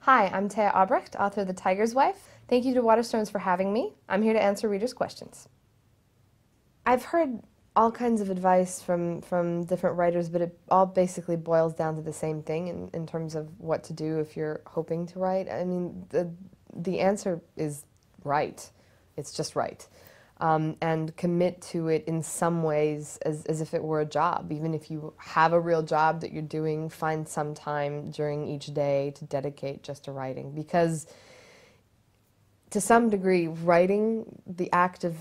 Hi, I'm Taya Albrecht, author of The Tiger's Wife. Thank you to Waterstones for having me. I'm here to answer readers' questions. I've heard all kinds of advice from different writers, but it all basically boils down to the same thing in terms of what to do if you're hoping to write. I mean, the answer is write. It's just write. And commit to it in some ways as if it were a job. Even if you have a real job that you're doing, find some time during each day to dedicate just to writing. Because to some degree, writing, the act of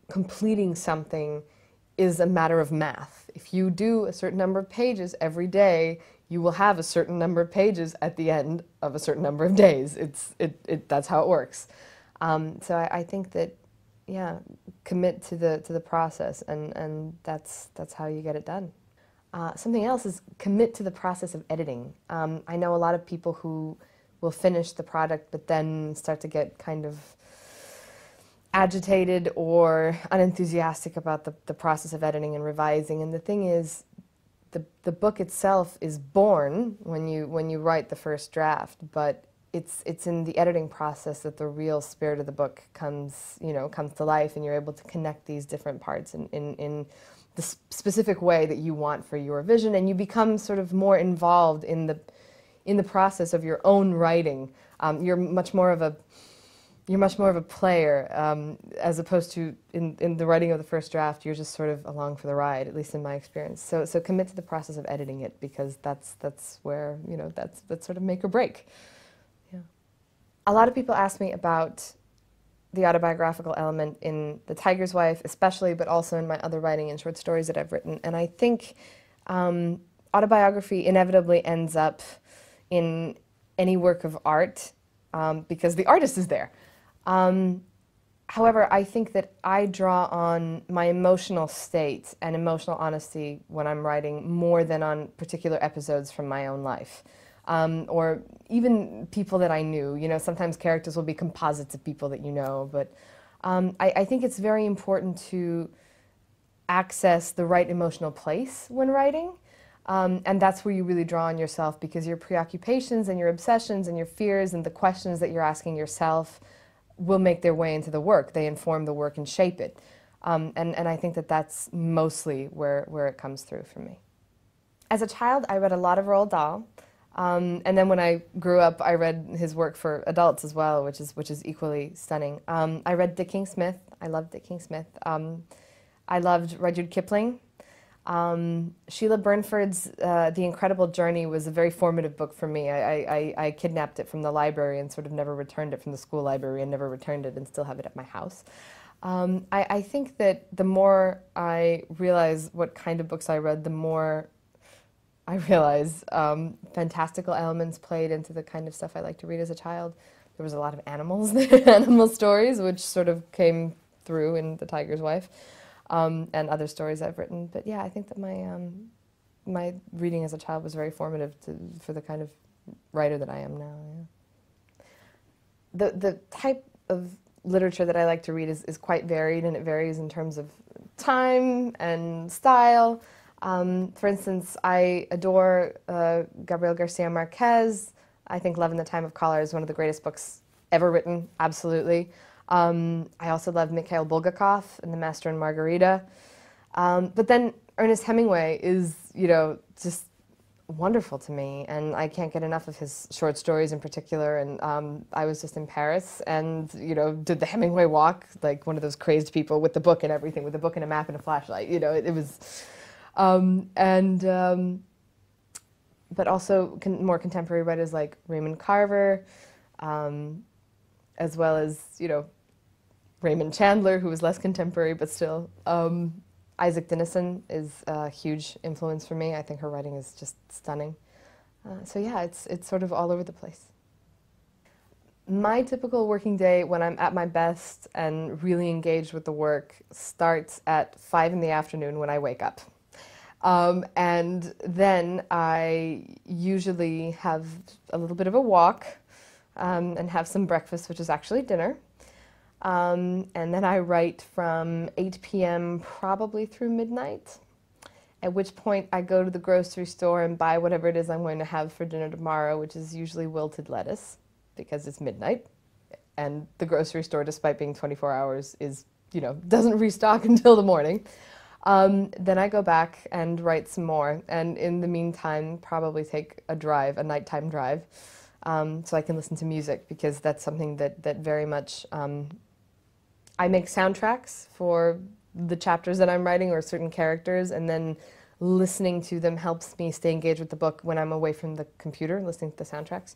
completing something, is a matter of math. If you do a certain number of pages every day, you will have a certain number of pages at the end of a certain number of days. That's how it works. So I think that, yeah, commit to the process, and that's how you get it done. Something else is commit to the process of editing. I know a lot of people who will finish the product but then start to get kind of agitated or unenthusiastic about the process of editing and revising. And the thing is, the book itself is born when you write the first draft, but it's in the editing process that the real spirit of the book comes to life, and you're able to connect these different parts in the specific way that you want for your vision, and you become sort of more involved in the process of your own writing. You're much more of a player, as opposed to in the writing of the first draft. You're just sort of along for the ride, at least in my experience. So commit to the process of editing it, because that's where that's sort of make or break. A lot of people ask me about the autobiographical element in The Tiger's Wife, especially, but also in my other writing and short stories that I've written. And I think autobiography inevitably ends up in any work of art, because the artist is there. However, I think that I draw on my emotional state and emotional honesty when I'm writing more than on particular episodes from my own life. Or even people that I knew. Sometimes characters will be composites of people that you know, but I think it's very important to access the right emotional place when writing, and that's where you really draw on yourself, because your preoccupations and your obsessions and your fears and the questions that you're asking yourself will make their way into the work. They inform the work and shape it, and I think that that's mostly where it comes through for me. As a child, I read a lot of Roald Dahl. And then when I grew up, I read his work for adults as well, which is equally stunning. I read Dick King Smith. I loved Dick King Smith. I loved Rudyard Kipling. Sheila Burnford's The Incredible Journey was a very formative book for me. I kidnapped it from the library and sort of never returned it, from the school library, and never returned it, and still have it at my house. I think that the more I realize what kind of books I read, the more I realize fantastical elements played into the kind of stuff I like to read as a child. There was a lot of animals, animal stories, which sort of came through in The Tiger's Wife, and other stories I've written. But yeah, I think that my reading as a child was very formative for the kind of writer that I am now. Yeah. The type of literature that I like to read is quite varied, and it varies in terms of time and style. For instance, I adore Gabriel Garcia Marquez. I think Love in the Time of Cholera is one of the greatest books ever written, absolutely. I also love Mikhail Bulgakov and The Master and Margarita. But then Ernest Hemingway is, just wonderful to me, and I can't get enough of his short stories in particular. And I was just in Paris and, did the Hemingway walk, like one of those crazed people with the book and everything, with a book and a map and a flashlight. It was... but also more contemporary writers like Raymond Carver, as well as, Raymond Chandler, who was less contemporary, but still. Isaac Dinesen is a huge influence for me. I think her writing is just stunning. So yeah, it's sort of all over the place. My typical working day, when I'm at my best and really engaged with the work, starts at 5 in the afternoon when I wake up. And then I usually have a little bit of a walk and have some breakfast, which is actually dinner. And then I write from 8 p.m. probably through midnight. at which point I go to the grocery store and buy whatever it is I'm going to have for dinner tomorrow, which is usually wilted lettuce, because it's midnight, and the grocery store, despite being 24 hours, doesn't restock until the morning. Then I go back and write some more, and in the meantime, probably take a drive, a nighttime drive, so I can listen to music, because that's something that very much, I make soundtracks for the chapters that I'm writing or certain characters, and then listening to them helps me stay engaged with the book when I'm away from the computer, listening to the soundtracks.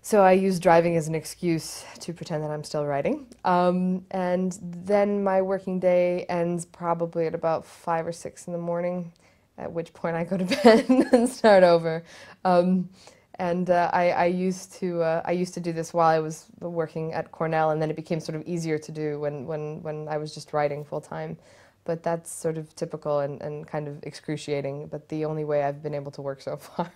So I use driving as an excuse to pretend that I'm still writing. And then my working day ends probably at about 5 or 6 in the morning, at which point I go to bed and start over. I used to do this while I was working at Cornell, and then it became sort of easier to do when I was just writing full time. But that's sort of typical and kind of excruciating, but the only way I've been able to work so far.